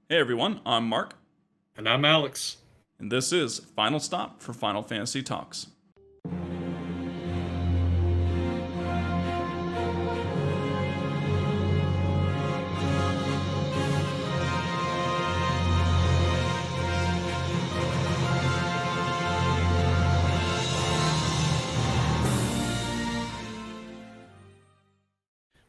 Hey everyone, I'm Mark, And I'm Alex. and this is Final Stop for Final Fantasy Talks.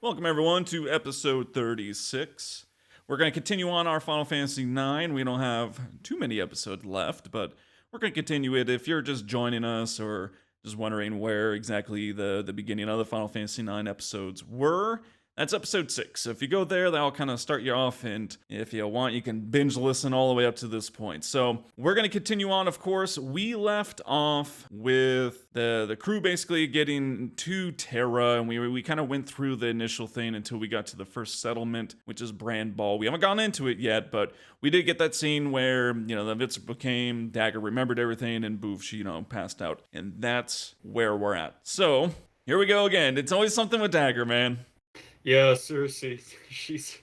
Welcome everyone to episode 36. We're going to continue on our Final Fantasy 9. We don't have too many episodes left, but we're going to continue it. If you're just joining us or just wondering where exactly the beginning of the Final Fantasy 9 episodes were, that's episode 6. So if you go there, that'll kind of start you off, and if you want, you can binge listen all the way up to this point. So we're going to continue on, of course. We left off with the crew basically getting to Terra, and we kind of went through the initial thing until we got to the first settlement, which is Bran. We haven't gone into it yet, but we did get that scene where, the invincible came, Dagger remembered everything, and Boof, she, passed out. And that's where we're at. So here we go again. It's always something with Dagger, man. Yeah, seriously, she's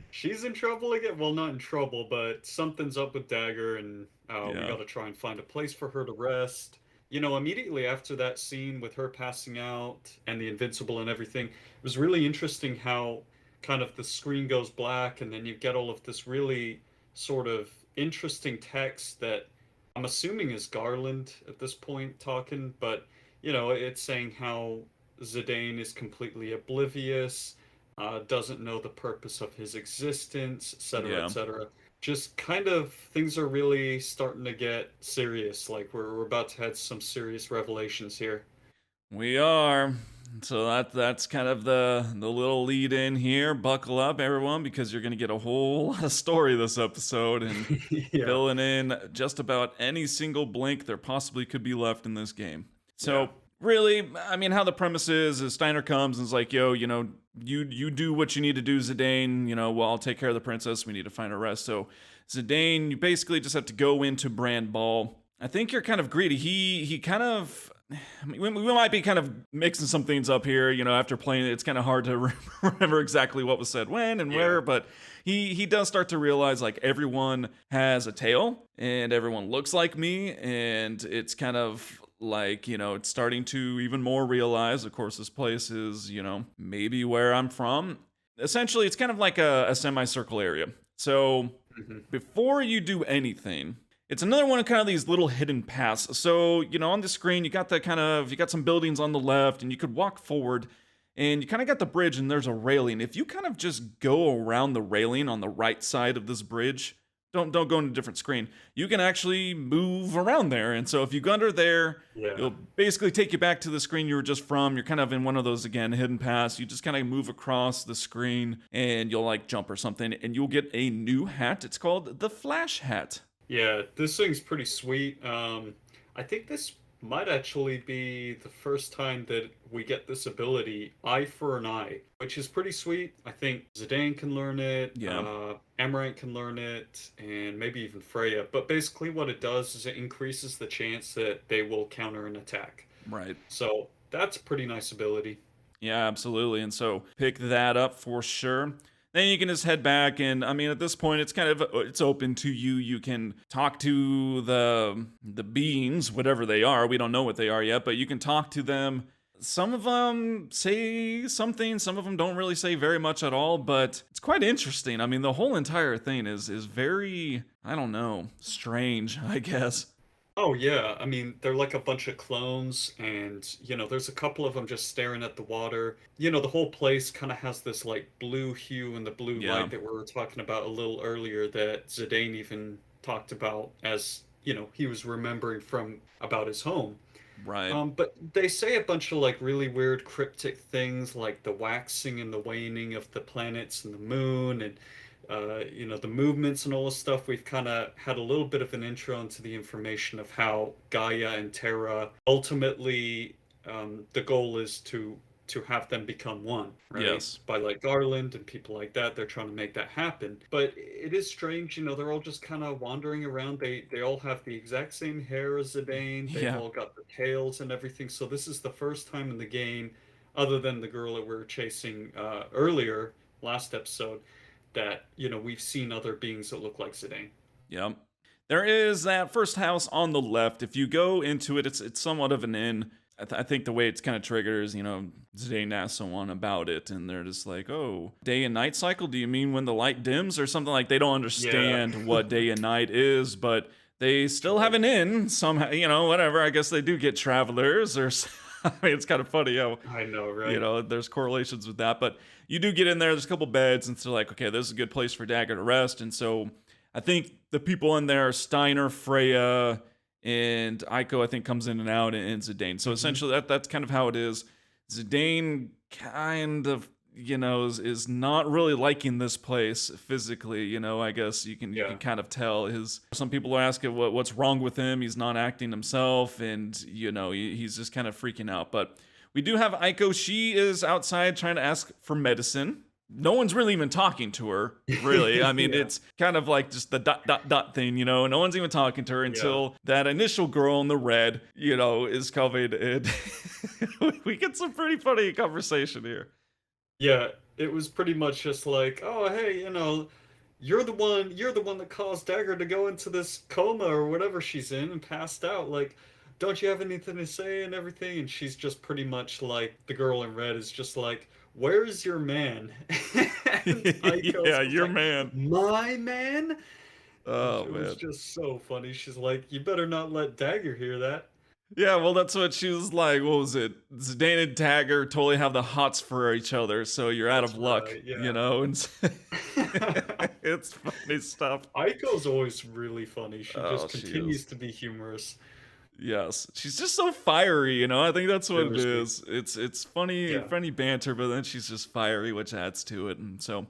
she's in trouble again. Well, not in trouble, but something's up with Dagger, and we Yeah. got to try and find a place for her to rest. Immediately after that scene with her passing out and the Invincible and everything, it was really interesting how kind of the screen goes black, and then you get all of this really sort of interesting text that I'm assuming is Garland at this point talking, but it's saying how Zidane is completely oblivious, doesn't know the purpose of his existence, etc., Yeah. etc. Just kind of things are really starting to get serious. Like we're about to have some serious revelations here. We are. So that's kind of the little lead in here. Buckle up, everyone, because you're gonna get a whole lot of story this episode and Yeah, filling in just about any single blank there possibly could be left in this game. yeah, So really, I mean, how the premise is Steiner comes and is like, yo, you do what you need to do, Zidane. Well, I'll take care of the princess. We need to find her rest. So Zidane, you basically just have to go into Brand Ball. I think you're kind of greedy. He kind of. I mean, we might be kind of mixing some things up here. After playing it, it's kind of hard to remember exactly what was said when and yeah, where, but he does start to realize like everyone has a tail and everyone looks like me, and it's kind of like, it's starting to even more realize, of course, this place is, maybe where I'm from. Essentially, it's kind of like a semicircle area. So hmm, before you do anything, it's another one of kind of these little hidden paths. So, on the screen, you got some buildings on the left, and you could walk forward, and you kind of got the bridge, and there's a railing. If you kind of just go around the railing on the right side of this bridge, don't go into a different screen. You can actually move around there, and so if you go under there, yeah. it'll basically take you back to the screen you were just from. You're kind of in one of those again hidden paths. You just kind of move across the screen, and you'll like jump or something, and you'll get a new hat. It's called the Flash Hat. Yeah, this thing's pretty sweet. I think this might actually be the first time that we get this ability, Eye for an Eye, which is pretty sweet. I think Zidane can learn it, Yeah. Amaranth can learn it, and maybe even Freya. But basically, what it does is it increases the chance that they will counter an attack. Right. So that's a pretty nice ability. Yeah, absolutely. And so pick that up for sure. Then you can just head back, and I mean, at this point, it's kind of it's open to you. You can talk to the beings, whatever they are. We don't know what they are yet, but you can talk to them. Some of them say something. Some of them don't really say very much at all. But it's quite interesting. I mean, the whole entire thing is very, I don't know, strange, I guess. Oh yeah, I mean they're like a bunch of clones, and there's a couple of them just staring at the water. The whole place kind of has this like blue hue and the blue Yeah. light that we were talking about a little earlier that Zidane even talked about as he was remembering from about his home. Right. But they say a bunch of like really weird cryptic things like the waxing and the waning of the planets and the moon, and the movements and all this stuff. We've kind of had a little bit of an intro into the information of how Gaia and Terra ultimately, the goal is to have them become one, right? Yes. By like Garland and people like that, they're trying to make that happen. But it is strange, they're all just kind of wandering around. They all have the exact same hair as Zidane. They've Yeah. all got the tails and everything. So this is the first time in the game, other than the girl that we were chasing earlier last episode, that, we've seen other beings that look like Zidane. Yep. There is that first house on the left. If you go into it, it's somewhat of an inn. I think the way it's kind of triggers, Zidane asks someone about it, and they're just like, "Oh, day and night cycle? Do you mean when the light dims or something?" Like they don't Yeah. understand what day and night is, but they still have an inn somehow. Whatever. I guess they do get travelers, or I mean, it's kind of funny how I know, right? there's correlations with that. But you do get in there. There's a couple beds, and so like, okay, this is a good place for Dagger to rest, and so I think the people in there are Steiner, Freya, and Aiko, I think, comes in and out, and Zidane. So essentially, that's kind of how it is. Zidane kind of, is not really liking this place physically. I guess you can Yeah. kind of tell his. Some people are asking what's wrong with him. He's not acting himself, and he's just kind of freaking out. But we do have Aiko. She is outside trying to ask for medicine. No one's really even talking to her, really. I mean, Yeah. it's kind of like just the ... thing, No one's even talking to her Yeah. until that initial girl in the red, is coming, and we get some pretty funny conversation here. Yeah, it was pretty much just like, "Oh, hey, you're the one that caused Dagger to go into this coma or whatever she's in and passed out. Like, don't you have anything to say and everything?" And she's just pretty much like, the girl in red is just like, "Where's your man?" And Aiko's Yeah, just your like, man. "My man?" Oh, It was man. just so funny. She's like, "You better not let Dagger hear that." Yeah, well, that's what she was like. What was it? Zidane and Dagger totally have the hots for each other, so you're out of That's luck, right, yeah. And it's funny stuff. Aiko's always really funny. She Oh, just she continues is. to be humorous. Yes, she's just so fiery, I think that's what it Super sweet. is. It's funny, Yeah. funny banter, but then she's just fiery, which adds to it. And so,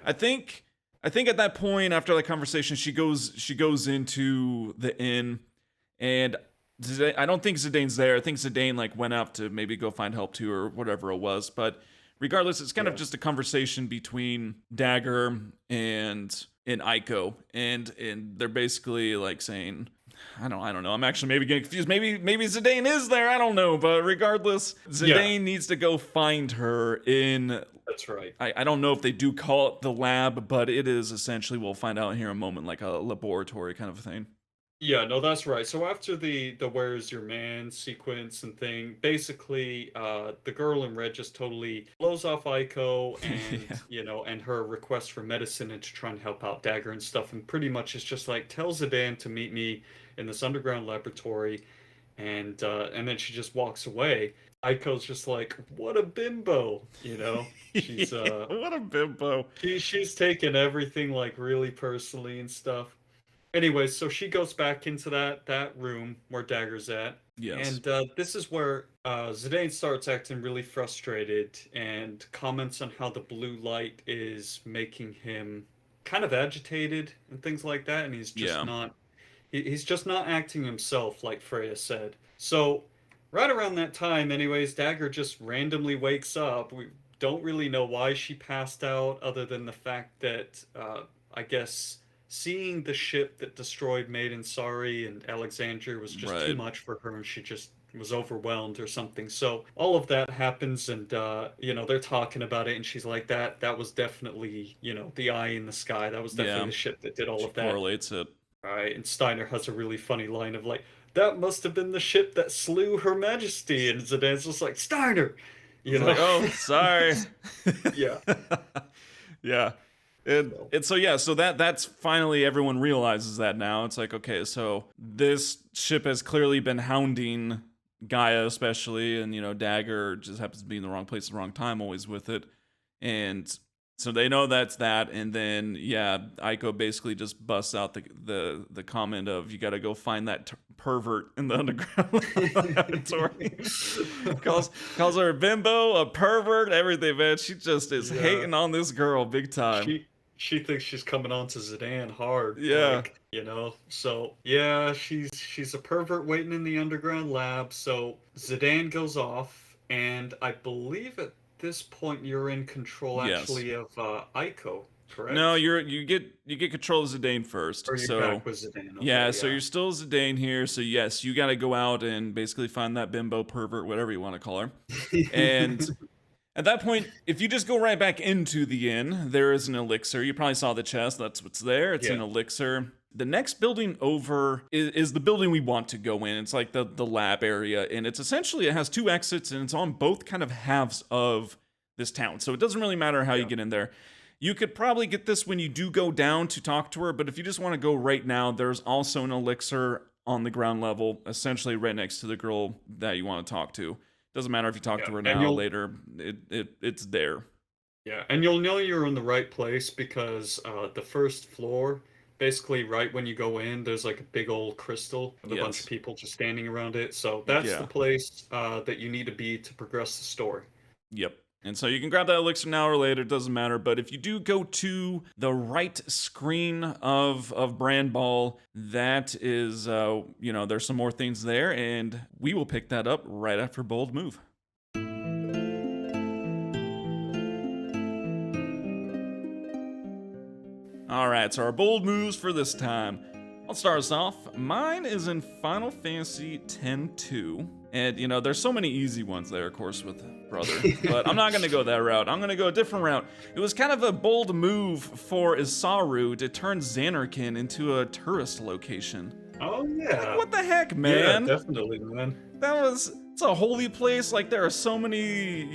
I think, I think at that point after that conversation, she goes into the inn, and I don't think Zidane's there. I think Zidane like went out to maybe go find help too, or whatever it was. But regardless, it's kind of Yeah. just a conversation between Dagger and Aiko, and they're basically like saying, I don't know. I'm actually maybe getting confused. Maybe Zidane is there. I don't know. But regardless, Yeah, Zidane needs to go find her in. that's right. I don't know if they do call it the lab, but it is essentially, we'll find out here in a moment, like a laboratory kind of thing. Yeah, no, that's right. So after the "Where's your man" sequence and thing, basically, the girl in red just totally blows off Aiko and Yeah. and her request for medicine and to try and help out Dagger and stuff, and pretty much it's just like, tell Zidane to meet me in this underground laboratory, and then she just walks away. Aiko's just like, what a bimbo, She's What a bimbo. she's taken everything like really personally and stuff. Anyway, so she goes back into that room where Dagger's at, Yes. and this is where Zidane starts acting really frustrated and comments on how the blue light is making him kind of agitated and things like that, and Yeah. he's just not acting himself, like Freya said. So right around that time, anyways, Dagger just randomly wakes up. We don't really know why she passed out, other than the fact that I guess seeing the ship that destroyed Maiden Sari and Alexandria was just too Right. much for her, and she just was overwhelmed or something. So all of that happens, and they're talking about it, and she's like, that was definitely, the eye in the sky. That was definitely Yeah. the ship that did all She of that. correlates it. Right, and Steiner has a really funny line of like, "That must have been the ship that slew Her Majesty," and Zidane's just like, "Steiner," you It's know? like, oh, sorry. Yeah. Yeah. And So, and so yeah, so that's finally everyone realizes that now. It's like, okay, so this ship has clearly been hounding Gaia, especially, and Dagger just happens to be in the wrong place at the wrong time, always with it. And so they know that's that, and then yeah, Aiko basically just busts out the comment of, you got to go find that pervert in the underground laboratory. calls her a bimbo, a pervert, everything, man. She just is yeah. hating on this girl big time. She thinks she's coming on to Zidane hard, Yeah. So yeah, she's a pervert waiting in the underground lab. So Zidane goes off, and I believe at this point you're in control Yes. actually of Aiko, correct? No, you get control of Zidane first. Or you're So back with Zidane. Okay, yeah, so you're still Zidane here. So yes, you got to go out and basically find that bimbo, pervert, whatever you want to call her. And At that point, if you just go right back into the inn, there is an elixir. You probably saw the chest. That's what's there. It's Yeah. an elixir. The next building over is the building we want to go in. It's like the lab area. And it's essentially, it has 2 exits and it's on both kind of halves of this town. So it doesn't really matter how you get in there. You could probably get this when you do go down to talk to her. But if you just want to go right now, there's also an elixir on the ground level, essentially right next to the girl that you want to talk to. Doesn't matter if you talk to her now or later. It's there. Yeah, and you'll know you're in the right place because the first floor, basically right when you go in, there's like a big old crystal with a bunch of people just standing around it. So that's the place that you need to be to progress the story. Yep. And so you can grab that elixir now or later, it doesn't matter. But if you do go to the right screen of Bran Ball, that is, there's some more things there, and we will pick that up right after Bold Move. All right, so our bold moves for this time. I'll start us off. Mine is in Final Fantasy X-2. And, there's so many easy ones there, of course, with Brother. But I'm not going to go that route. I'm going to go a different route. It was kind of a bold move for Isaru to turn Xanarkand into a tourist location. Oh, yeah. Like, what the heck, man? Yeah, definitely, man. It's a holy place. Like, there are so many,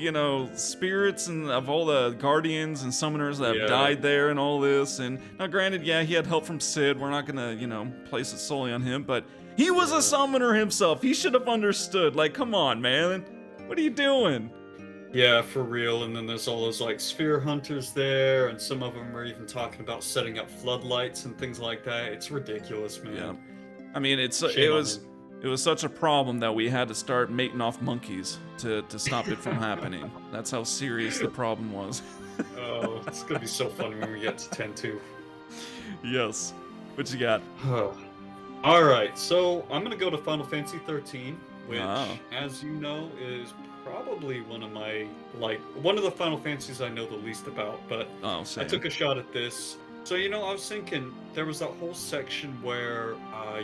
spirits and of all the guardians and summoners that have died there and all this. And now, granted, he had help from Cid. We're not going to, place it solely on him, but he was a summoner himself. He should have understood. Like, come on, man. What are you doing? Yeah, for real. And then there's all those, like, sphere hunters there, and some of them are even talking about setting up floodlights and things like that. It's ridiculous, man. Yeah. I mean, it was such a problem that we had to start mating off monkeys to stop it from happening. That's how serious the problem was. Oh, it's gonna be so funny when we get to 10-2. Yes. What you got? Alright, so I'm gonna go to Final Fantasy 13, which, as you know, is probably one of the Final Fantasies I know the least about, but I took a shot at this. So, I was thinking, there was that whole section where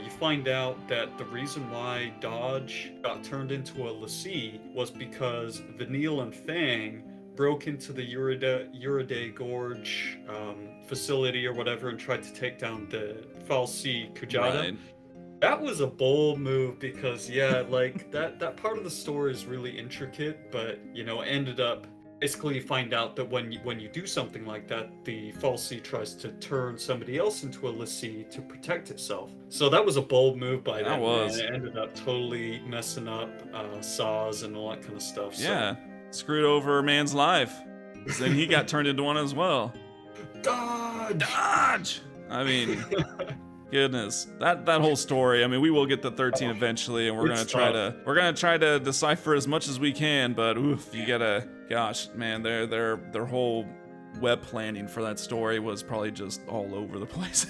you find out that the reason why Dodge got turned into a lessee was because Vanille and Fang broke into the Uriday Gorge facility or whatever and tried to take down the fal'Cie Kuja. Right. That was a bold move because, that part of the story is really intricate, but, ended up... Basically, you find out that when you do something like that, the fal'Cie tries to turn somebody else into a lessee to protect itself. So that was a bold move by them. And it ended up totally messing up saws and all that kind of stuff. Yeah, screwed over a man's life. Then he got turned into one as well. Dodge! I mean, goodness, that whole story. I mean, we will get to 13 eventually, and we're gonna try to decipher as much as we can. But oof, you gotta. Gosh, man, their whole web planning for that story was probably just all over the place.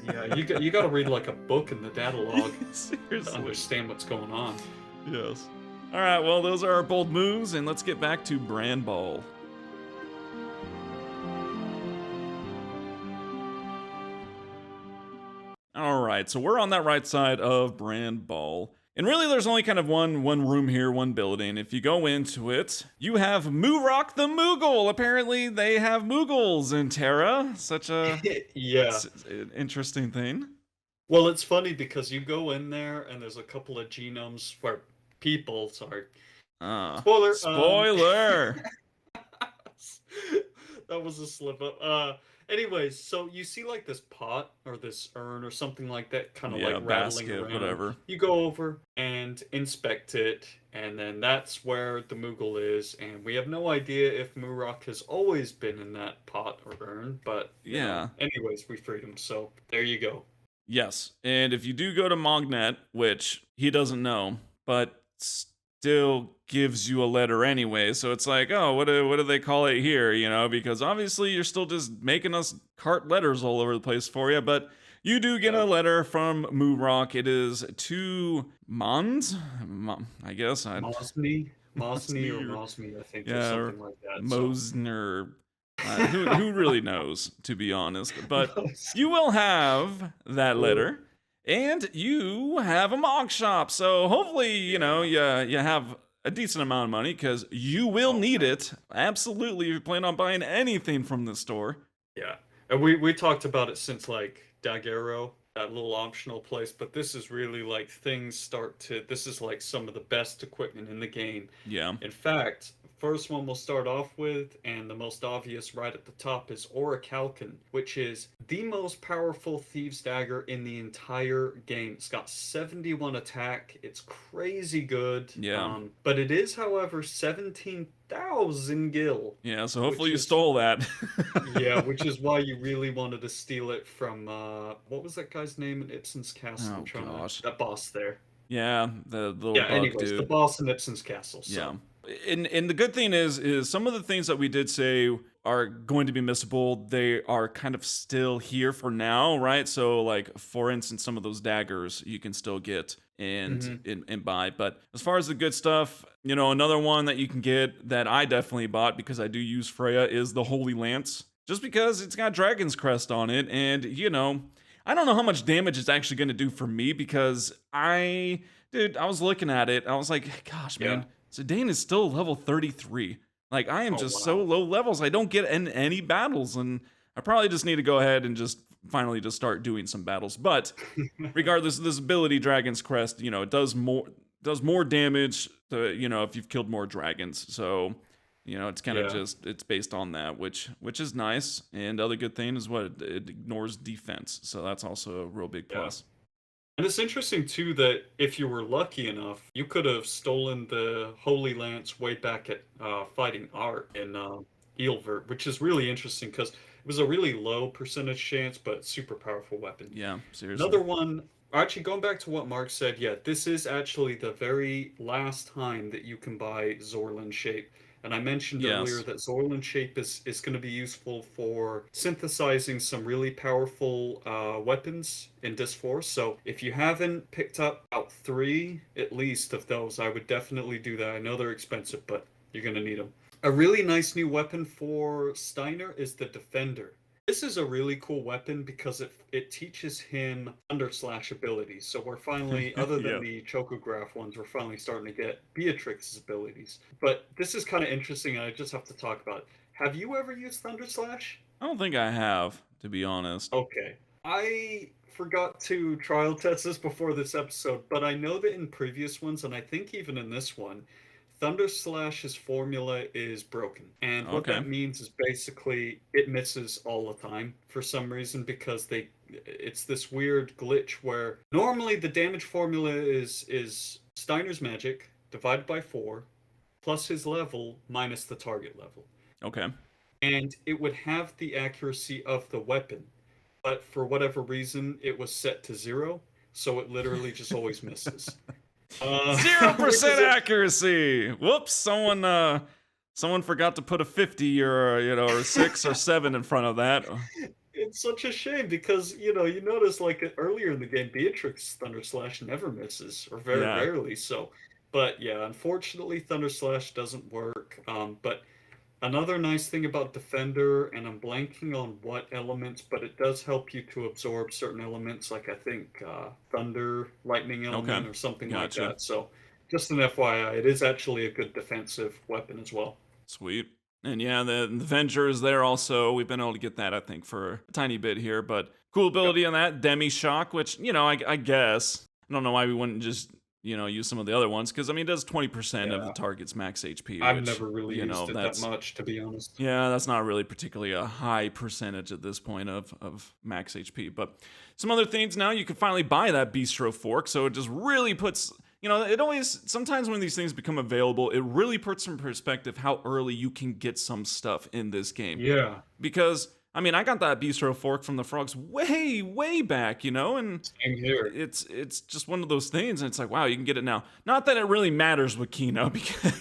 Yeah, you got to read like a book in the data log to understand what's going on. Yes. All right, well, those are our bold moves, and let's get back to Bran Ball. All right, so we're on that right side of Bran Ball. And really, there's only kind of one room here, one building. If you go into it, you have Murok the Moogle. Apparently, they have Moogles in Terra. Such a interesting thing. Well, it's funny because you go in there and there's a couple of genomes where people, sorry. Spoiler! That was a slip up. Anyways, so you see like this pot or this urn or something like that kind of like rattling basket, around. Whatever. You go over and inspect it, and then that's where the Moogle is, and we have no idea if Murok has always been in that pot or urn, but anyways, we freed him, so there you go. Yes, and if you do go to Mognet, which he doesn't know, but still gives you a letter anyway, so it's like, oh, what do they call it here, because obviously you're still just making us cart letters all over the place for you, but you do get a letter from Murok. It is to Mons, I guess. Mosny or Mosmi, I think, or something like that. Mosner. Who really knows, to be honest, but you will have that letter. And you have a Mog shop, so hopefully, you have a decent amount of money because you will Oh, need it. Absolutely, if you plan on buying anything from the store. yeah. And we talked about it since like Daguerreo, that little optional place, but this is really like things start to this is like some of the best equipment in the game. Yeah. In fact, first one we'll start off with, and the most obvious right at the top is Orichalcon, which is the most powerful Thieves Dagger in the entire game. It's got 71 attack. It's crazy good. Yeah. But it is, however, 17,000 gil, Yeah, so hopefully which you is stole that. yeah, which is why you really wanted to steal it from what was that guy's name in Ibsen's castle? I'm Oh trying gosh. to that boss there. Yeah, the little Yeah, bug anyways, the dude. boss in Ibsen's castle. Yeah. So And the good thing is some of the things that we did say are going to be missable, they are kind of still here for now, right? So like for instance, some of those daggers you can still get and mhm. and buy. But as far as the good stuff, another one that you can get that I definitely bought because I do use Freya is the Holy Lance. Just because it's got Dragon's Crest on it, and I don't know how much damage it's actually going to do for me because dude, I was looking at it. I was like, gosh, Yeah. man, Zidane is still level 33. Like, I am Oh just so wow. low levels. I don't get in any battles, and I probably just need to go ahead and just finally just start doing some battles. But regardless of this ability, Dragon's Crest, it does more damage to, if you've killed more dragons. So, it's kind of Yeah. just it's based on that, which is nice. And the other good thing is what it ignores defense. So that's also a real big Yeah. plus. And it's interesting too that if you were lucky enough, you could have stolen the Holy Lance way back at Fighting Art in Eelvert, which is really interesting because it was a really low percentage chance, but super powerful weapon. Yeah, seriously. Another one, actually going back to what Mark said, yeah, this is actually the very last time that you can buy Zorlin Shape. And I mentioned earlier Yes. that Zorlin Shape is going to be useful for synthesizing some really powerful weapons in Disc 4. So if you haven't picked up about 3 at least of those, I would definitely do that. I know they're expensive, but you're going to need them. A really nice new weapon for Steiner is the Defender. This is a really cool weapon because it teaches him Underslash abilities. So we're finally, other than Yeah. the Chocograph ones, we're finally starting to get Beatrix's abilities. But this is kind of interesting, and I just have to talk about it. Have you ever used Thunderslash? I don't think I have, to be honest. Okay. I forgot to trial test this before this episode, but I know that in previous ones, and I think even in this one, Thunder Slash's formula is broken. And what Okay. that means is basically it misses all the time for some reason because it's this weird glitch where normally the damage formula is Steiner's magic divided by 4 plus his level minus the target level. Okay. And it would have the accuracy of the weapon, but for whatever reason it was set to 0, so it literally just always misses. Zero Which is percent accuracy. Whoops! Someone forgot to put a 50 or or a 6 or 7 in front of that. it's such a shame because you notice like earlier in the game, Beatrix Thunder Slash never misses or very Yeah. rarely. So, but yeah, unfortunately, Thunder Slash doesn't work. But another nice thing about Defender, and I'm blanking on what elements, but it does help you to absorb certain elements, like I think Thunder, Lightning Okay. element, or something like Gotcha. that. So, just an FYI, it is actually a good defensive weapon as well. Sweet. And yeah, the Avenger is there also. We've been able to get that, I think, for a tiny bit here. But cool Yep. ability on that. Demi Shock, which, I guess. I don't know why we wouldn't just, use some of the other ones. Because, it does 20% of the Yeah, target's max HP, I've which, never really used it that that's. much, to be honest. Yeah, that's not really particularly a high percentage at this point of max HP. But some other things now, you can finally buy that Bistro Fork. So it just really puts, it always, sometimes when these things become available, it really puts in perspective how early you can get some stuff in this game. Yeah, Because, I got that Bistro Fork from the frogs way, way back, and same here. it's just one of those things. And it's like, wow, you can get it now. Not that it really matters with Kino, because,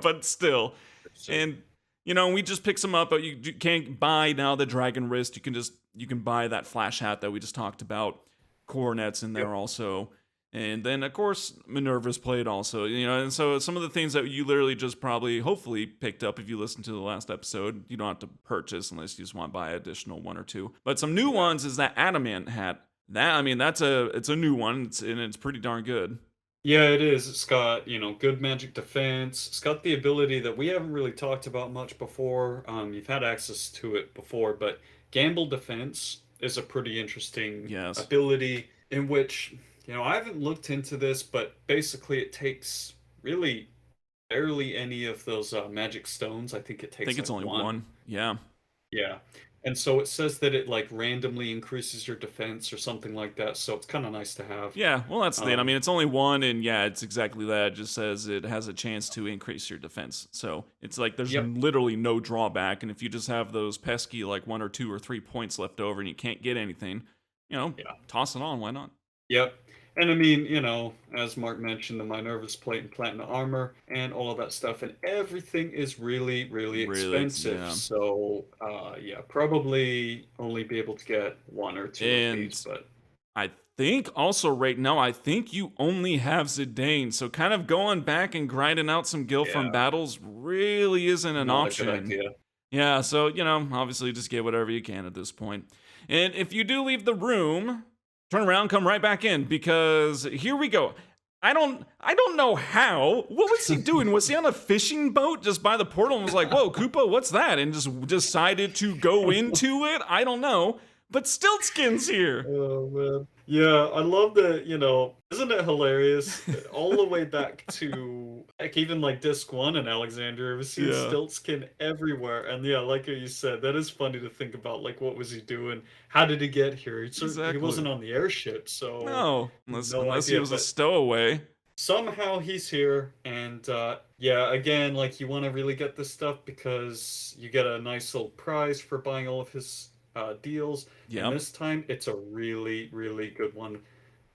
but still. So, And we just pick some up, but you can't buy now the Dragon Wrist. You can buy that flash hat that we just talked about. Coronets in there yep. also. And then of course Minerva's played also. And so some of the things that you literally just probably hopefully picked up if you listened to the last episode, you don't have to purchase unless you just want to buy additional 1 or 2. But some new ones is that Adamant hat. That it's a new one, and it's pretty darn good. Yeah, it is. It's got, good magic defense. It's got the ability that we haven't really talked about much before. You've had access to it before, but gamble defense is a pretty interesting Yes. ability in which, I haven't looked into this, but basically it takes really barely any of those magic stones. I think it I think takes it's like only one. one. Yeah. Yeah. And so it says that it like randomly increases your defense or something like that. So it's kind of nice to have. Yeah, well, that's the thing. I Um, mean, it's only one, and yeah, it's exactly that. It just says it has a chance to increase your defense. So it's like there's yep. literally no drawback. And if you just have those pesky, like 1 or 2 or 3 points left over and you can't get anything, Yeah. toss it on. Why not? Yep. And I mean, as Mark mentioned, the Minerva's plate and platinum armor and all of that stuff, and everything is really, really Really, expensive. yeah. So, yeah, probably only be able to get one or two of these, And but I think also right now, I think you only have Zidane. So kind of going back and grinding out some guild from yeah, battles really isn't an not a good option. idea. Yeah, so, obviously just get whatever you can at this point. And if you do leave the room, turn around, come right back in because here we go. I don't know how. What was he doing? Was he on a fishing boat just by the portal and was like, "Whoa, Koopa, what's that?" and just decided to go into it? I don't know. But Stiltskin's here. Oh man. Yeah, I love that, isn't it hilarious? All the way back to like even like disc one in Alexandria, we've seen Yeah, Stiltskin everywhere. And yeah, like you said, that is funny to think about. Like, what was he doing? How did he get here? He exactly. wasn't on the airship, so No, unless no unless he idea. was a But stowaway. somehow he's here, and yeah, again, like you want to really get this stuff because you get a nice little prize for buying all of his deals, and Yep. this time it's a really, really good one.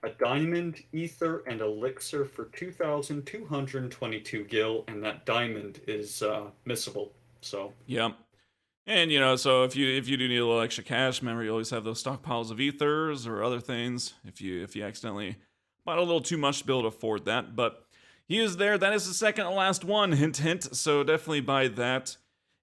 A diamond, ether, and elixir for 2,222 gil, and that diamond is missable. So, Yep. And so if you do need a little extra cash, remember you always have those stockpiles of ethers or other things. If you accidentally bought a little too much to be able to afford that, but he is there. That is the second to last one. Hint, hint. So definitely buy that.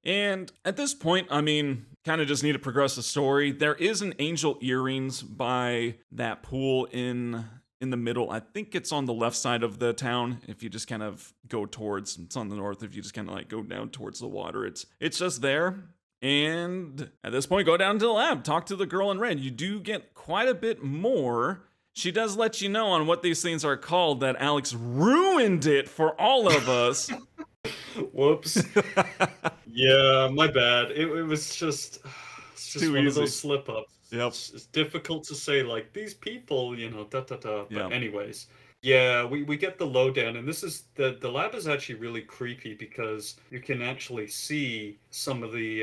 And at this point, I mean, kind of just need to progress the story. There is an angel earrings by that pool in the middle. I think it's on the left side of the town. If you just kind of go towards, it's on the north. If you just kind of like go down towards the water, it's just there. And at this point, go down to the lab, talk to the girl in red. You do get quite a bit more. She does let you know on what these things are called that Alex ruined it for all of us. whoops. Yeah, my bad. It was just it's It's just too one of easy. those slip ups. Yep. It's difficult to say like these people, da da da. But Yep. anyways, yeah, we get the lowdown, and this is the lab is actually really creepy because you can actually see some of the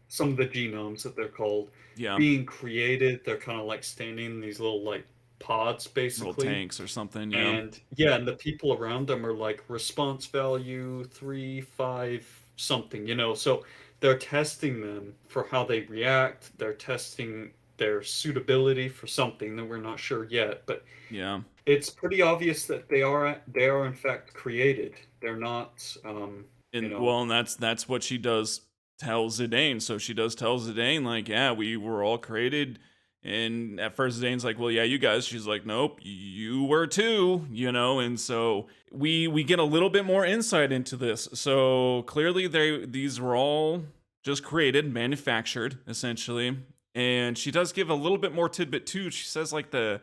genomes that they're called Yeah. being created. They're kind of like standing in these little like pods Little basically. tanks or something. Yeah. And yeah, and the people around them are like response value 3, 5, something, So they're testing them for how they react. They're testing their suitability for something that we're not sure yet. But Yeah. it's pretty obvious that they are in fact created. They're not, you And know, well, and that's what she does tell Zidane. So she does tell Zidane, like, yeah, we were all created. And at first Zidane's like, well, yeah, you guys. She's like, nope, you were too, And so we get a little bit more insight into this. So clearly these were all just created, manufactured, essentially. And she does give a little bit more tidbit too. She says like the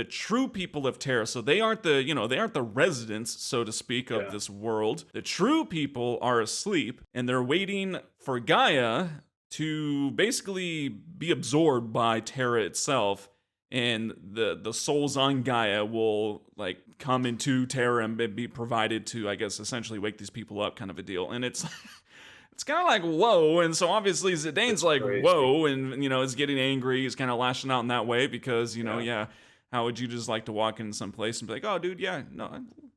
true people of Terra. So they aren't the residents, so to speak, of yeah, this world. The true people are asleep and they're waiting for Gaia to basically be absorbed by Terra itself. And the souls on Gaia will like come into Terra and be provided to, I guess, essentially wake these people up, kind of a deal. And it's it's kind of like whoa, and so obviously Zidane's it's like crazy. whoa, and is getting angry. He's kind of lashing out in that way because Yeah, yeah, how would you just like to walk in some place and be like, oh, dude, yeah, no,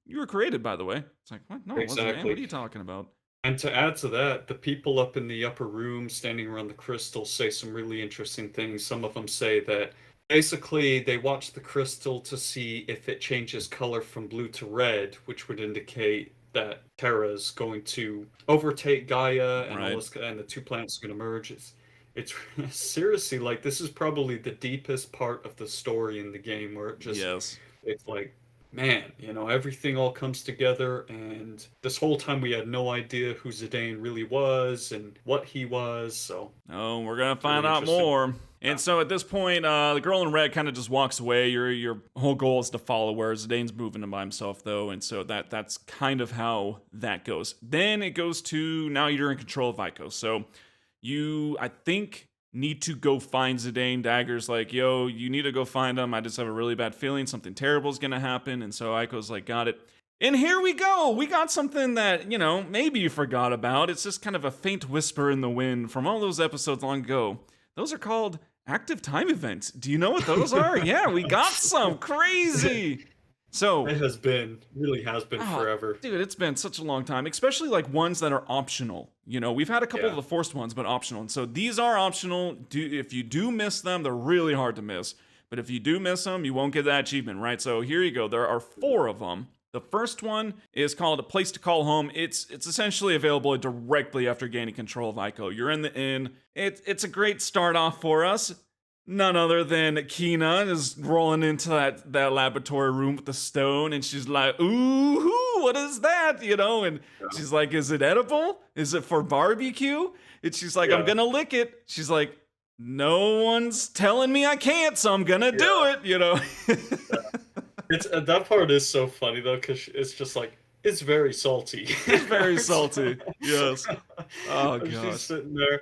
you were created by the way. It's like what? No, I wasn't, man. What exactly. are you talking about? And to add to that, the people up in the upper room standing around the crystal say some really interesting things. Some of them say that basically they watch the crystal to see if it changes color from blue to red, which would indicate that Terra is going to overtake Gaia and all Right? this, and the two planets are going to merge. It's seriously like this is probably the deepest part of the story in the game where Yes. it's like man, everything all comes together, and this whole time we had no idea who Zidane really was and what he was, so Oh, we're gonna it's really find out interesting. more. And so at this point, the girl in red kind of just walks away. Your whole goal is to follow her. Zidane's moving him by himself though, and so that's kind of how that goes. Then it goes to now you're in control of Ico. So you, I think, need to go find Zidane. Dagger's like, yo, you need to go find him. I just have a really bad feeling something terrible is gonna happen. And so Ico's like, got it. And here we go. We got something that, maybe you forgot about. It's just kind of a faint whisper in the wind from all those episodes long ago. Those are called active time events. Do you know what those are? Yeah, we got some. Crazy. So, Really has been forever. dude, it's been such a long time, especially like ones that are optional. We've had a couple of the forced ones, but optional. And so these are optional. If you do miss them, they're really hard to miss. But if you do miss them, you won't get that achievement, right? So here you go. There are 4 of them. The first one is called A Place to Call Home. It's essentially available directly after gaining control of Ico. You're in the inn. It's a great start off for us. None other than Kina is rolling into that laboratory room with the stone, and she's like, ooh, what is that? And she's like, is it edible? Is it for barbecue? And she's like, I'm gonna lick it. She's like, no one's telling me I can't, so I'm gonna do it, It's that part is so funny though, because it's just like it's very salty. It's very salty. Yes. Oh And she's gosh. sitting there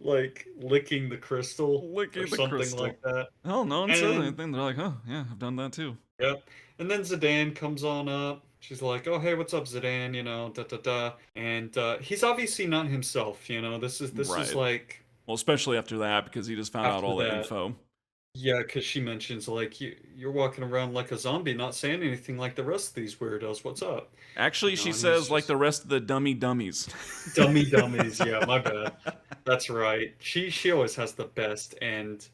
like licking the crystal Licking or the something crystal. like that. Hell, no one said And anything. They're like, oh yeah, I've done that too. yep. And then Zidane comes on up. She's like, "Oh, hey, what's up, Zidane? Da da da." And he's obviously not himself. This is Right. like Well, especially after that because he just found out after all the that. info. Yeah, because she mentions like you're walking around like a zombie, not saying anything like the rest of these weirdos. What's up? Actually, she And he's says like just the rest of the dummies. dummy dummies. Yeah, my bad. That's right. She always has the best, and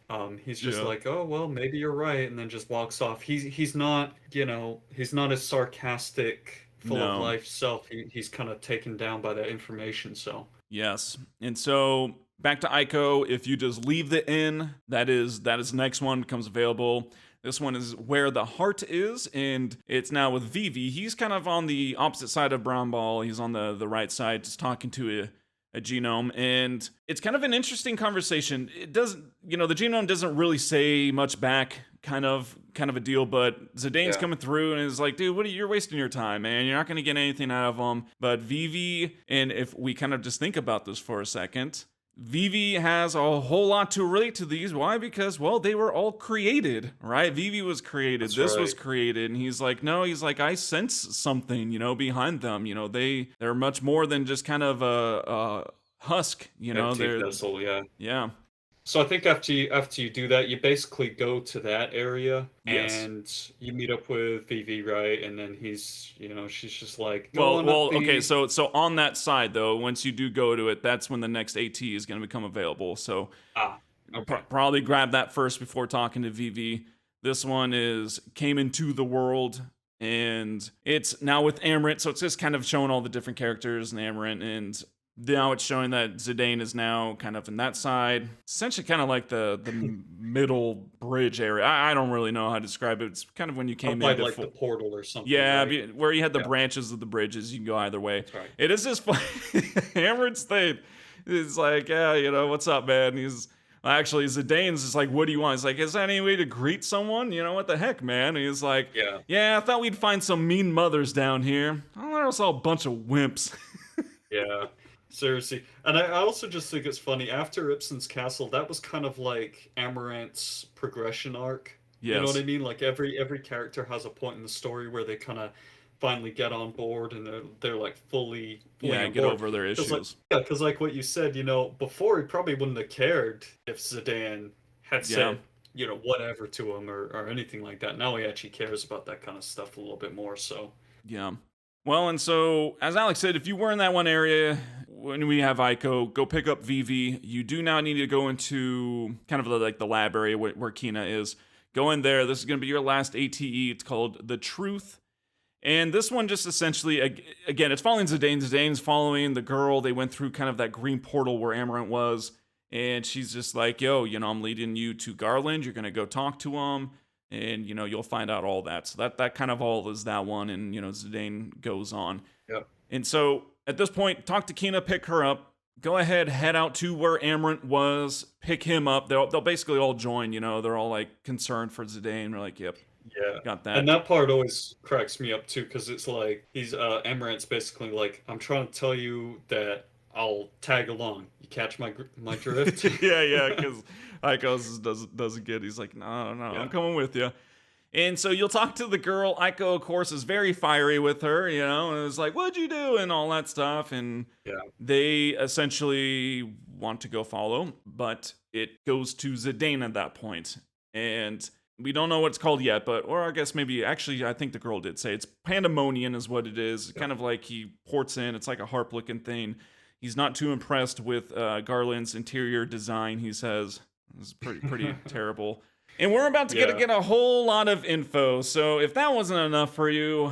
he's just Yeah. like, oh well, maybe you're right, and then just walks off. He's not he's not as sarcastic, full of No. life self. He's kind of taken down by that information. So Yes. And so back to Ico, if you just leave the inn, that is the next one becomes available. This one is Where the Heart Is, and it's now with Vivi. He's kind of on the opposite side of Brown Ball. He's on the right side, just talking to a genome, and it's kind of an interesting conversation. It doesn't, the genome doesn't really say much back, kind of a deal, but Zidane's yeah, coming through and is like, dude, you're wasting your time, man. You're not going to get anything out of them. But Vivi, and if we kind of just think about this for a second, Vivi has a whole lot to relate to these. Why? Because, well, they were all created, right? Vivi was created. that's This was right. created. And he's like, no, he's like, I sense something, behind them. They're much more than just kind of a husk, Empty they're, vessel. Yeah. yeah, So I think after you do that, you basically go to that area yes. and you meet up with Vivi, right? And then she's just like, go Well, on up okay. the So on that side though, once you do go to it, that's when the next AT is going to become available. So ah, okay. probably grab that first before talking to Vivi. This one came into the world, and it's now with Amaranth. So it's just kind of showing all the different characters in Amaranth, and now it's showing that Zidane is now kind of in that side, essentially kind of like the middle bridge area. I don't really know how to describe it. It's kind of when you Up came by in like before. the portal or something, Yeah, right? where you had the Yeah, branches of the bridges, you can go either way. that's right. It is just funny. Amaranth's thing is like, yeah, what's up, man? Actually, Zidane's just like, what do you want? He's like, is there any way to greet someone? What the heck, man? And he's like, Yeah, yeah, I thought we'd find some mean mothers down here. Oh, there's all a bunch of wimps. yeah. Seriously. And I also just think it's funny. After Ibsen's Castle, that was kind of like Amaranth's progression arc. You know what I Yes. mean? Like every character has a point in the story where they kind of finally get on board and they're like fully Yeah, on get board. over their Because like issues. yeah, because like what you said, before he probably wouldn't have cared if Zidane had Yeah. said, whatever to him or anything like that. Now he actually cares about that kind of stuff a little bit more. So Yeah. Well, and so as Alex said, if you were in that one area when we have Ico, go pick up Vivi. You do now need to go into kind of like the lab area where Kina is. Go in there. This is going to be your last ATE. It's called The Truth. And this one just essentially, again, it's following Zidane. Zidane's following the girl. They went through kind of that green portal where Amaranth was. And she's just like, yo, I'm leading you to Garland. You're going to go talk to him. and you'll find out all that. So that kind of all is that one, and Zidane goes on. Yep. And so at this point, talk to Kina, pick her up. Go ahead, head out to where Amarant was, pick him up. They'll basically all join. They're all like concerned for Zidane. They're like, "Yep, Yeah, got that." and that part always cracks me up too, because it's like he's Amarant's basically like, I'm trying to tell you that I'll tag along. You catch my drift? yeah, because Aiko doesn't get. He's like, no, I'm coming with you. And so you'll talk to the girl. Aiko, of course, is very fiery with her, and it's like, what'd you do? And all that stuff. And they essentially want to go follow, but it goes to Zidane at that point. And we don't know what it's called yet, or I guess maybe, actually, I think the girl did say it's Pandemonium is what it is. Kind of like he ports in. It's like a harp-looking thing. He's not too impressed with Garland's interior design, he says. It's pretty terrible. And we're about to get a whole lot of info, so if that wasn't enough for you,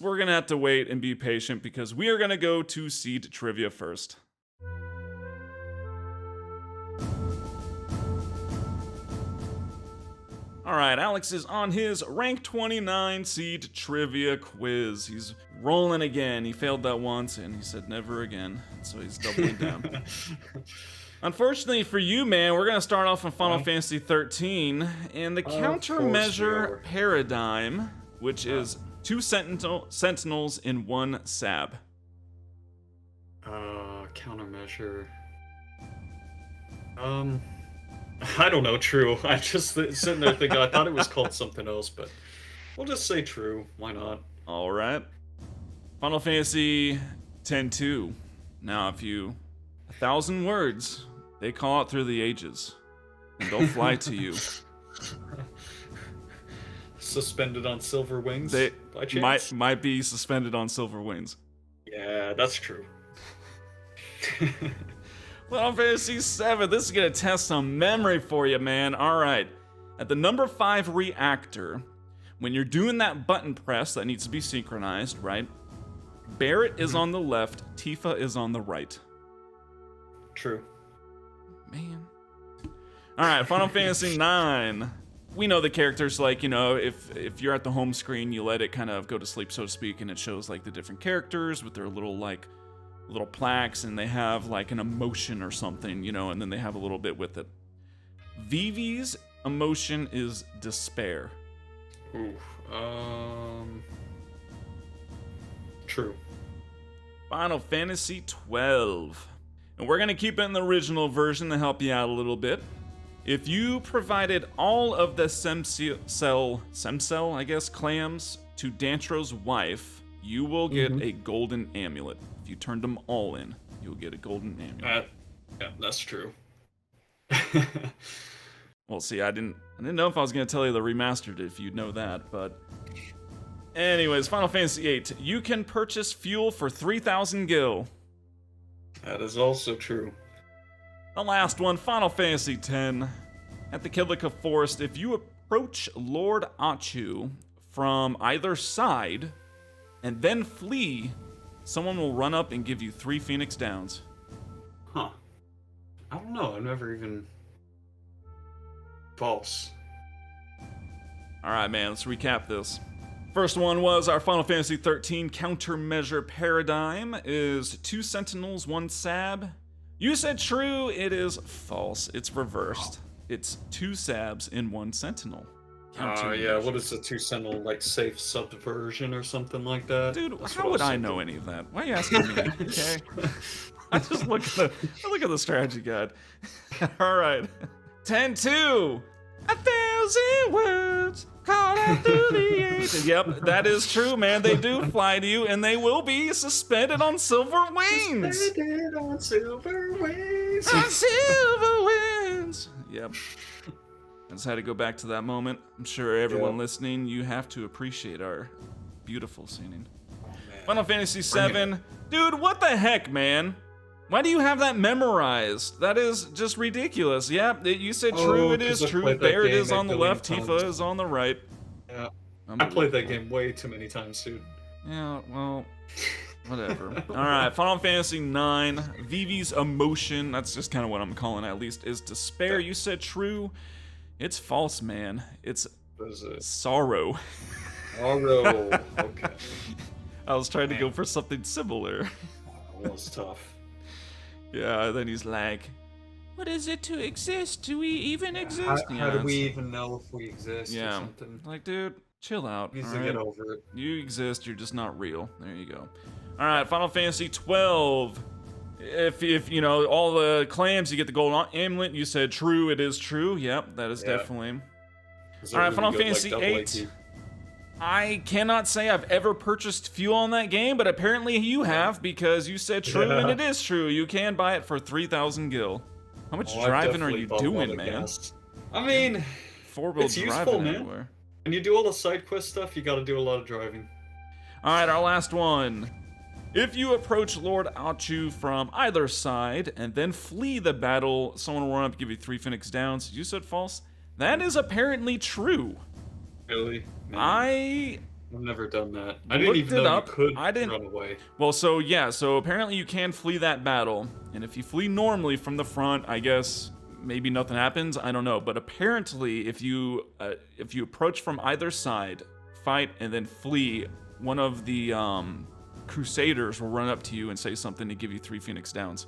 we're going to have to wait and be patient, because we are going to go to seed trivia first. All right, Alex is on his rank 29 seed trivia quiz. He's rolling again. He failed that once, and he said never again, so he's doubling down. Unfortunately for you, man, we're going to start off in Final Fantasy 13, and the countermeasure paradigm, which is 2 sentinels in 1 sab. Countermeasure. I don't know, true. I just sitting there thinking, I thought it was called something else, but we'll just say true. Why not? All right. Final Fantasy 10-2. Now, if 1,000 words, they call out through the ages, and they'll fly to you. Suspended on silver wings, they by chance? might be suspended on silver wings. Yeah, that's true. Final Fantasy 7, this is going to test some memory for you, man. All right. At the number 5 reactor, when you're doing that button press that needs to be synchronized, right? Barrett is on the left, Tifa is on the right. True. Man. All right, Final Fantasy 9. We know the characters, like, if you're at the home screen, you let it kind of go to sleep, so to speak, and it shows, like, the different characters with their little plaques, and they have, like, an emotion or something, and then they have a little bit with it. Vivi's emotion is despair. Ooh, true. Final Fantasy 12. And we're going to keep it in the original version to help you out a little bit. If you provided all of the Semcell, I guess, clams to Dantro's wife, you will get a golden amulet. If you turned them all in, you'll get a golden amulet. Yeah, that's true. Well, see, I didn't know if I was going to tell you the remastered if you'd know that, but... Anyways, Final Fantasy VIII. You can purchase fuel for 3,000 gil. That is also true. The last one, Final Fantasy X. At the Kilika Forest, if you approach Lord Achu from either side and then flee, someone will run up and give you 3 Phoenix Downs. Huh. I don't know. I've never even... False. Alright, man, let's recap this. First one was our Final Fantasy XIII countermeasure paradigm is 2 sentinels, 1 sab. You said true, it is false. It's reversed. It's 2 sabs in 1 sentinel. Yeah, what is the 2 sentinel, like, safe subversion or something like that? Dude, how would I know any of that? Why are you asking me? Okay. I just look at the strategy guide. Alright. 10-2. 1,000 words called out through the ages. Yep, that is true, man. They do fly to you, and they will be suspended on silver wings. Suspended on silver wings. On silver wings. Yep. I just had to go back to that moment. I'm sure everyone listening, you have to appreciate our beautiful singing. Oh, Final Fantasy VII. Dude, what the heck, man? Why do you have that memorized? That is just ridiculous. Yeah, you said true, it is true. Barrett is on the left, Tifa is on the right. Yeah, I played that game way too many times, dude. Yeah, well, whatever. Alright, Final Fantasy IX. Vivi's emotion, that's just kind of what I'm calling it, at least, is despair. You said true. It's false, man. It's What is it? sorrow. Oro. Okay. I was trying to go Man. for something similar. That was tough. Yeah, then he's like, what is it to exist? Do we even exist? How do we even know if we exist or Yeah. something? Like, dude, chill out. Needs all to right? get over it. You exist, you're just not real. There you go. All right, Final Fantasy 12. If you know all the claims, you get the gold amulet. You said true, it is true. Yep, that is Yeah. definitely. Is it All right, really Final good, like Fantasy double 8. AP? I cannot say I've ever purchased fuel on that game, but apparently you have because you said true, and it is true. You can buy it for 3,000 gil. How much I've driving are definitely you bought a lot doing, of man? gas. I mean, Four-wheel it's driving useful, man. everywhere. when you do all the side quest stuff, you gotta do a lot of driving. All right, our last one. If you approach Lord Achu from either side and then flee the battle, someone will run up and give you 3 Phoenix Downs. You said false? That is apparently true. Really? Man, I've never done that. I didn't looked even it know up. you could I didn't- run away. Well, so apparently you can flee that battle. And if you flee normally from the front, I guess maybe nothing happens. I don't know. But apparently if you approach from either side, fight, and then flee, one of the Crusaders will run up to you and say something to give you 3 Phoenix Downs.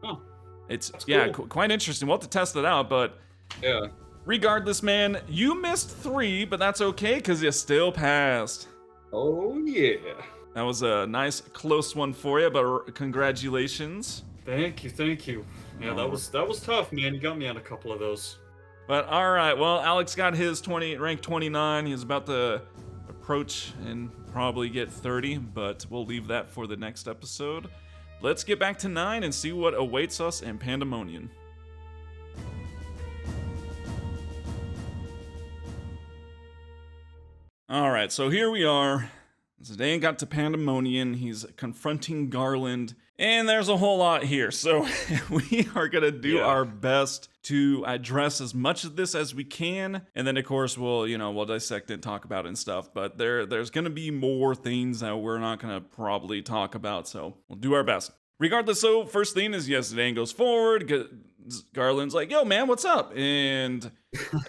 Oh, It's cool. quite interesting. We'll have to test it out, but yeah. regardless, man, you missed 3, but that's okay because you still passed. Oh, yeah. That was a nice close one for you, but congratulations. Thank you. Yeah, that was tough, man. You got me on a couple of those. But all right, well, Alex got his rank 29. He's about to approach and probably get 30, but we'll leave that for the next episode. Let's get back to 9 and see what awaits us in Pandemonium. All right, so here we are. Zidane got to Pandemonium. He's confronting Garland, and there's a whole lot here. So we are gonna do our best to address as much of this as we can, and then of course we'll dissect it and talk about it and stuff. But there's gonna be more things that we're not gonna probably talk about, so we'll do our best. Regardless, so first thing is Zidane goes forward. Garland's like, yo, man, what's up? And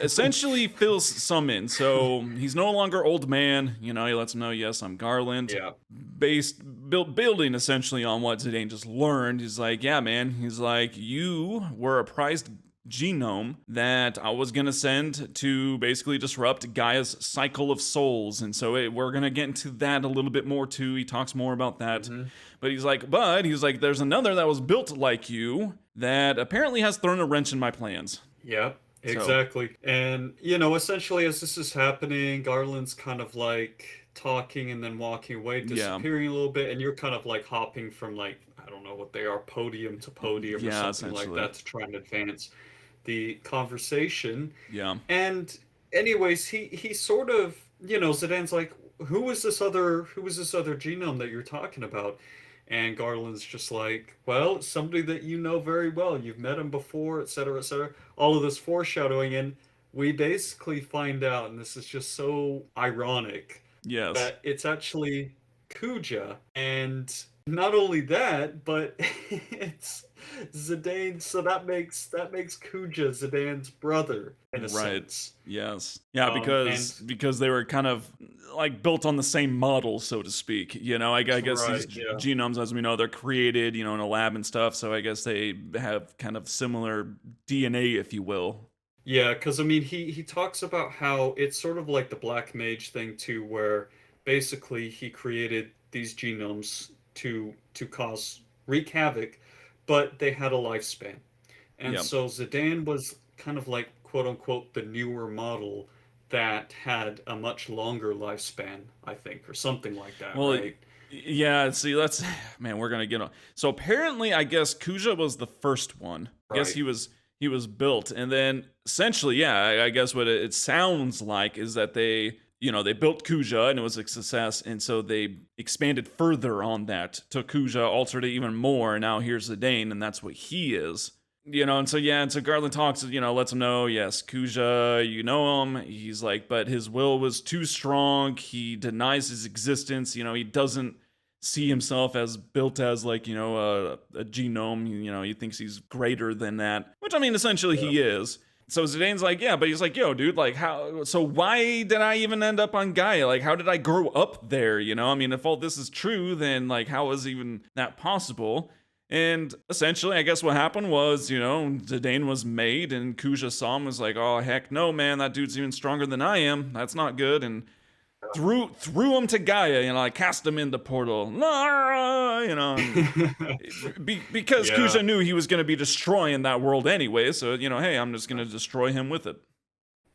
essentially feels summoned. So he's no longer old man. He lets him know, yes, I'm Garland. Yeah. Building essentially on what Zidane just learned. He's like, yeah, man. He's like, you were a prized genome that I was going to send to basically disrupt Gaia's cycle of souls. And so we're going to get into that a little bit more too. He talks more about that. Mm-hmm. But he's like, there's another that was built like you that apparently has thrown a wrench in my plans. Yeah, exactly. So. And, essentially as this is happening, Garland's kind of like talking and then walking away, disappearing a little bit. And you're kind of like hopping from I don't know what they are, podium to podium or something like that to try and advance the conversation. Yeah. And anyways, he sort of, Zidane's like, who is this other genome that you're talking about? And Garland's just like, well, somebody that you know very well. You've met him before, etc., etc. All of this foreshadowing, and we basically find out, and this is just so ironic, that it's actually Kuja. And not only that, but it's Zidane. So that makes Kuja Zidane's brother in a sense. Yes. Yeah, because they were kind of like built on the same model, so to speak. I guess these genomes, as we know, they're created, in a lab and stuff. So I guess they have kind of similar DNA, if you will. Yeah, because he talks about how it's sort of like the Black Mage thing too, where basically he created these genomes to wreak havoc, but they had a lifespan. And so Zidane was kind of like, quote unquote, the newer model that had a much longer lifespan, I think, or something like that, right? Yeah, see, we're going to get on. So apparently, I guess Kuja was the first one. I guess he was built. And then essentially, I guess what it sounds like is that they built Kuja and it was a success. And so they expanded further on that, took Kuja, altered it even more. And now here's Zidane, and that's what he is. And so Garland talks, lets him know, yes, Kuja, you know him. He's like, but his will was too strong. He denies his existence. He doesn't see himself as built as a genome. He thinks he's greater than that, which essentially he is. So Zidane's like, yeah, but he's like, yo, dude, like, how? So why did I even end up on Gaia? Like, how did I grow up there? You know, I mean, if all this is true, then like, how is even that possible? And essentially, I guess what happened was, Zidane was made, and Kuja saw him, was like, oh heck no, man, that dude's even stronger than I am. That's not good. And threw him to Gaia, like cast him in the portal, because Yeah. Kuja knew he was going to be destroying that world anyway. So hey, I'm just going to destroy him with it.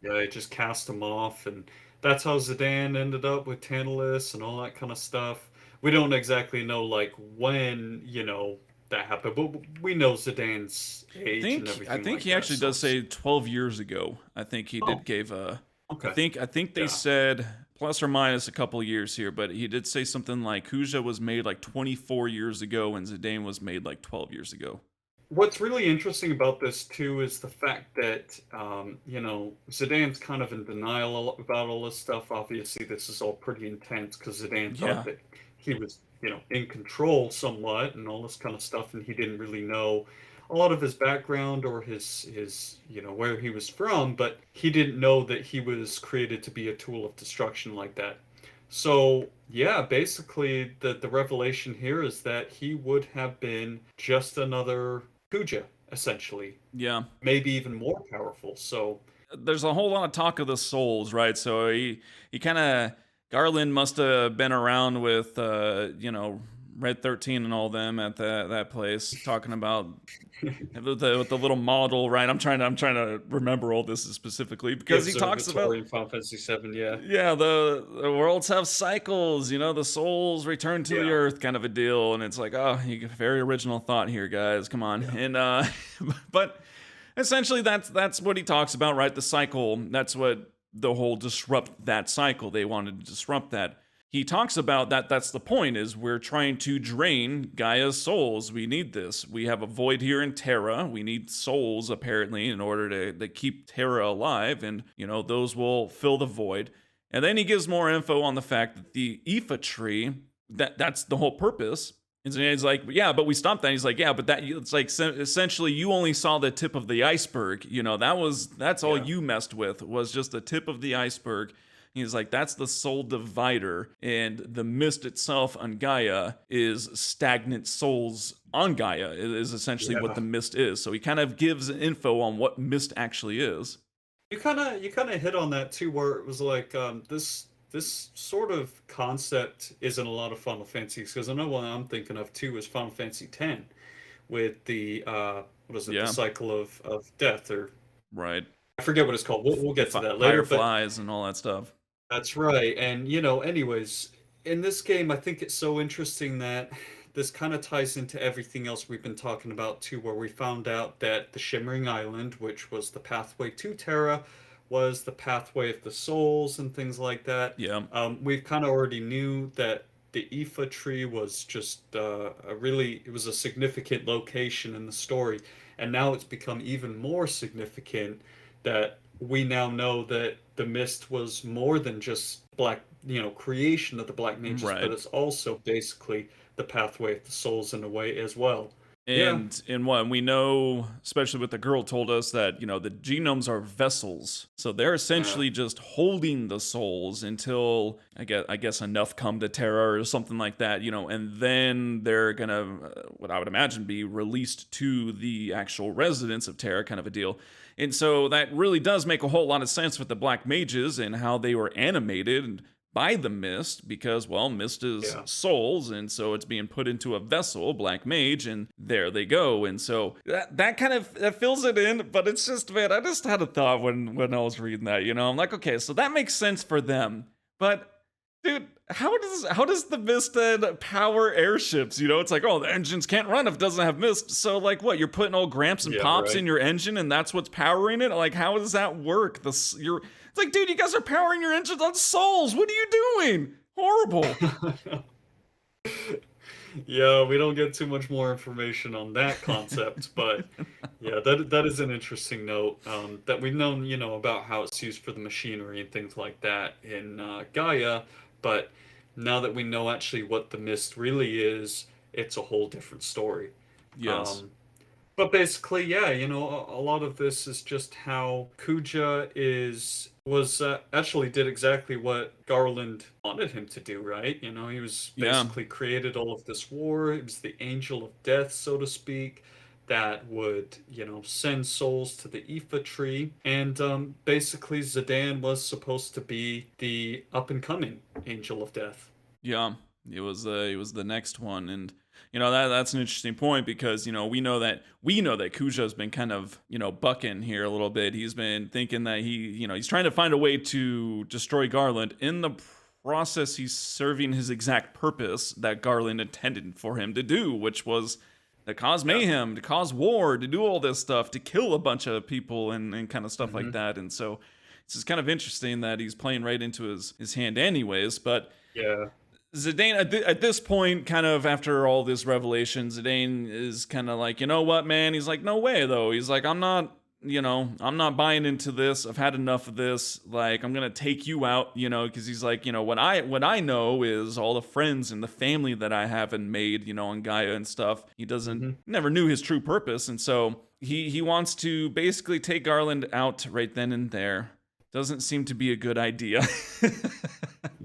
Yeah, they just cast him off, and that's how Zidane ended up with Tantalus and all that kind of stuff. We don't exactly know like when, that happened, but we know Zidane's age and I everything think like he that. actually does say 12 years ago. I think he Oh, did gave a. okay. I think they Yeah. said plus or minus a couple of years here, but he did say something like Kuja was made like 24 years ago and Zidane was made like 12 years ago. What's really interesting about this too is the fact that Zidane's kind of in denial about all this stuff. Obviously, this is all pretty intense because Zidane Yeah. thought that he was, in control somewhat and all this kind of stuff, and he didn't really know a lot of his background or his where he was from, but he didn't know that he was created to be a tool of destruction like that. So yeah, basically the revelation here is that he would have been just another Kuja, essentially. Yeah. Maybe even more powerful. So There's a whole lot of talk of the souls, right? So he kind of Garland must have been around with Red 13 and all them at that place talking about with the little model, right? I'm trying to remember all this specifically the because he talks about observatory in Final Fantasy VII, yeah. yeah, the worlds have cycles, the souls return to the Yeah. earth kind of a deal, and it's like, oh, very original thought here, guys. Come on. Yeah. And but essentially that's what he talks about, right? The cycle. That's what the whole disrupt that cycle. They wanted to disrupt that. He talks about that. That's the point. Is we're trying to drain Gaia's souls. We need this. We have a void here in Terra. We need souls apparently in order to keep Terra alive, and those will fill the void. And then he gives more info on the fact that the Aoife tree. That's the whole purpose. And he's like, yeah, but we stopped that. He's like, yeah, but it's like essentially you only saw the tip of the iceberg. That's all Yeah. you messed with was just the tip of the iceberg. He's like, that's the soul divider, and the mist itself on Gaia is stagnant souls on Gaia. It is essentially what Yeah. the mist is. So he kind of gives info on what mist actually is. You kind of hit on that too, where it was like this sort of concept is in a lot of Final Fantasies, because I know what I'm thinking of too is Final Fantasy X with the what is it, Yeah. the cycle of death, or Right. I forget what it's called. We'll get to that later, but Fireflies and all that stuff. that's right. And anyways, in this game, I think it's so interesting that this kind of ties into everything else we've been talking about too, where we found out that the Shimmering Island, which was the pathway to Terra, was the pathway of the souls and things like that. Yeah. We've kind of already knew that the Aoife tree was just it was a significant location in the story, and now it's become even more significant that we now know that the mist was more than just creation of the black mages, but Right. it's also basically the pathway of the souls in a way as well. Yeah. And in what we know, especially what the girl told us, that the genomes are vessels, so they're essentially just holding the souls until I guess enough come to Terra or something like that, and then they're gonna, what I would imagine, be released to the actual residents of Terra, kind of a deal. And so that really does make a whole lot of sense with the Black Mages and how they were animated by the mist, because mist is Yeah. souls, and so it's being put into a vessel, Black Mage, and there they go. And so that kind of that fills it in. But it's just, man, I just had a thought when I was reading that. I'm like, okay, so that makes sense for them, but dude, how does the mist then power airships? It's like, oh, the engines can't run if it doesn't have mist. So like, what, you're putting all Gramps and Yeah, Pops right. in your engine, and that's what's powering it? Like, how does that work? It's like, dude, you guys are powering your engines on souls. What are you doing? Horrible. Yeah, we don't get too much more information on that concept, but yeah, that is an interesting note, that we've known, about how it's used for the machinery and things like that in Gaia, but now that we know actually what the mist really is, it's a whole different story. Yes. But basically, yeah, a lot of this is just how Kuja was actually did exactly what Garland wanted him to do, right? He was Yeah. basically created all of this war. It was the angel of death, so to speak, that would, send souls to the Ifa tree. And basically, Zidane was supposed to be the up and coming angel of death. Yeah, it was the next one, and that's an interesting point because we know that Kuja's been kind of bucking here a little bit. He's been thinking that he's trying to find a way to destroy Garland. In the process, he's serving his exact purpose that Garland intended for him to do, which was to cause Yeah. mayhem, to cause war, to do all this stuff, to kill a bunch of people and kind of stuff like Hmm. that. And so it's just kind of interesting that he's playing right into his hand, anyways, but. Yeah. Zidane at this point, kind of after all this revelation, Zidane is kind of like, you know what, man? He's like, no way, though. He's like, I'm not buying into this. I've had enough of this. Like, I'm gonna take you out, because he's like, what I know is all the friends and the family that I haven't made, on Gaia and stuff. He doesn't Hmm. never knew his true purpose, and so he wants to basically take Garland out right then and there. Doesn't seem to be a good idea.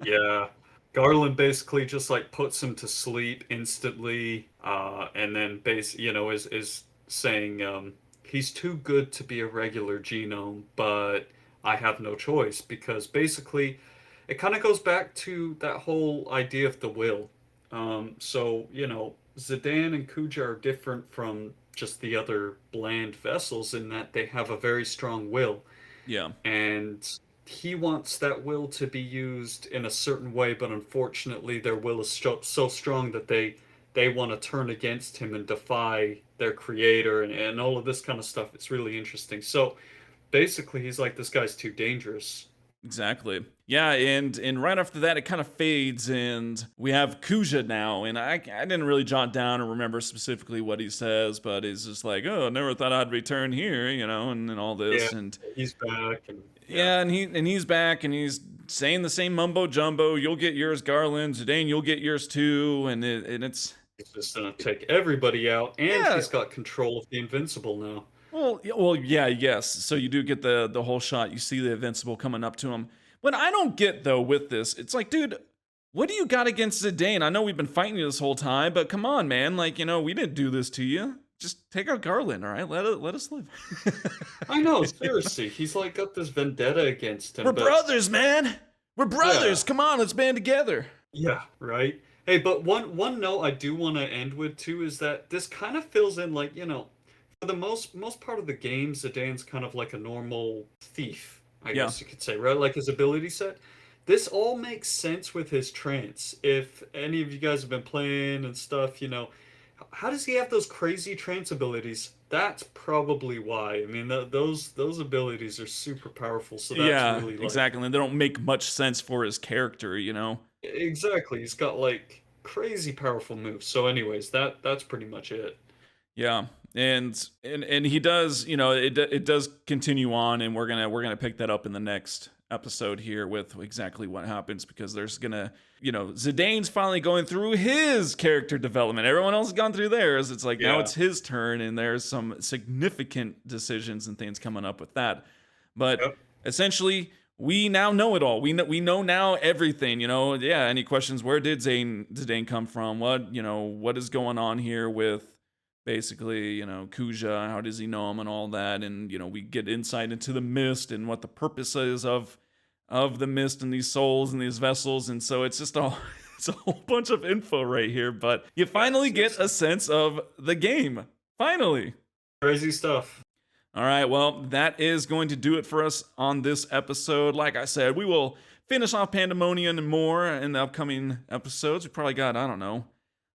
Yeah. Garland basically just like puts him to sleep instantly, and then is saying he's too good to be a regular genome, but I have no choice because basically it kind of goes back to that whole idea of the will. So, Zidane and Kuja are different from just the other bland vessels in that they have a very strong will, Yeah. and he wants that will to be used in a certain way, but unfortunately their will is so strong that they want to turn against him and defy their creator and all of this kind of stuff. It's really interesting. So basically he's like, this guy's too dangerous. Exactly. Yeah, and right after that, it kind of fades, and we have Kuja now. And I didn't really jot down or remember specifically what he says, but he's just like, oh, never thought I'd return here, and all Yeah, this, and he's back, and yeah, yeah, and he's back, and he's saying the same mumbo jumbo. You'll get yours, Garland. Zidane, you'll get yours too, and it's he's just gonna take everybody out, and yeah. he's got control of the invincible now. Well, yeah, yes. So you do get the whole shot. You see the Invincible coming up to him. What I don't get though with this, it's like, dude, what do you got against Zidane? I know we've been fighting you this whole time, but come on, man. Like, we didn't do this to you. Just take out Garland, all right? Let us live. I know, seriously, he's like got this vendetta against him, We're but brothers, man. We're yeah. brothers. Come on, let's band together. Yeah, right. Hey, but one note I do want to end with too is that this kind of fills in like, for the most part of the game, Zidane's kind of like a normal thief, I Yeah. guess you could say, right? Like his ability set. This all makes sense with his trance. If any of you guys have been playing and stuff, how does he have those crazy trance abilities? That's probably why. I mean, those abilities are super powerful, so that's Yeah, really like exactly. And they don't make much sense for his character. exactly. He's got like crazy powerful moves. So anyways, that's pretty much it. Yeah, and he does, it does continue on, and we're gonna pick that up in the next episode here with exactly what happens because there's gonna, Zidane's finally going through his character development. Everyone else has gone through theirs. It's like now Yeah. it's his turn, and there's some significant decisions and things coming up with that. But Yep. essentially, we now know it all. We know now everything. Yeah. Any questions? Where did Zidane come from? What is going on here with basically, Kuja, how does he know him and all that, and we get insight into the mist and what the purpose is of the mist and these souls and these vessels, and so it's just a it's a whole bunch of info right here, but you Yeah, finally get seriously. a sense of the game. Finally. Crazy stuff. All right, well, that is going to do it for us on this episode. Like I said, we will finish off Pandemonium and more in the upcoming episodes. We probably got, I don't know,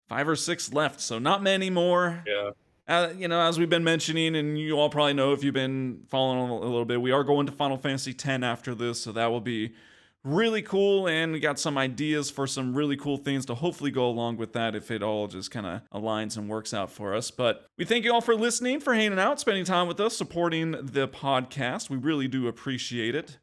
5 or 6 left, so not many more. Yeah. As we've been mentioning, and you all probably know if you've been following a little bit, we are going to Final Fantasy X after this, so that will be really cool. And we got some ideas for some really cool things to hopefully go along with that if it all just kind of aligns and works out for us. But we thank you all for listening, for hanging out, spending time with us, supporting the podcast. We really do appreciate it.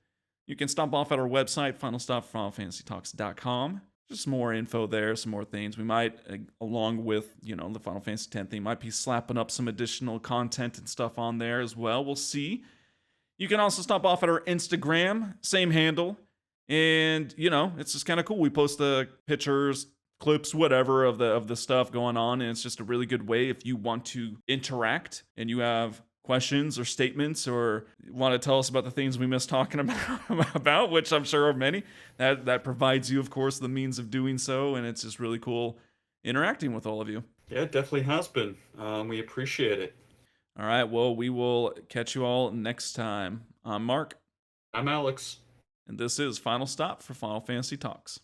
You can stop off at our website, finalstopfinalfantasytalks.com. just more info there, some more things. We might, along with, the Final Fantasy X theme, might be slapping up some additional content and stuff on there as well. We'll see. You can also stop off at our Instagram, same handle. And, it's just kind of cool. We post the pictures, clips, whatever of the stuff going on. And it's just a really good way if you want to interact and you have questions or statements or want to tell us about the things we missed talking about, which I'm sure are many. That provides you, of course, the means of doing so. And it's just really cool interacting with all of you. Yeah, it definitely has been. We appreciate it. All right. Well, we will catch you all next time. I'm Mark. I'm Alex. And this is Final Stop for Final Fantasy Talks.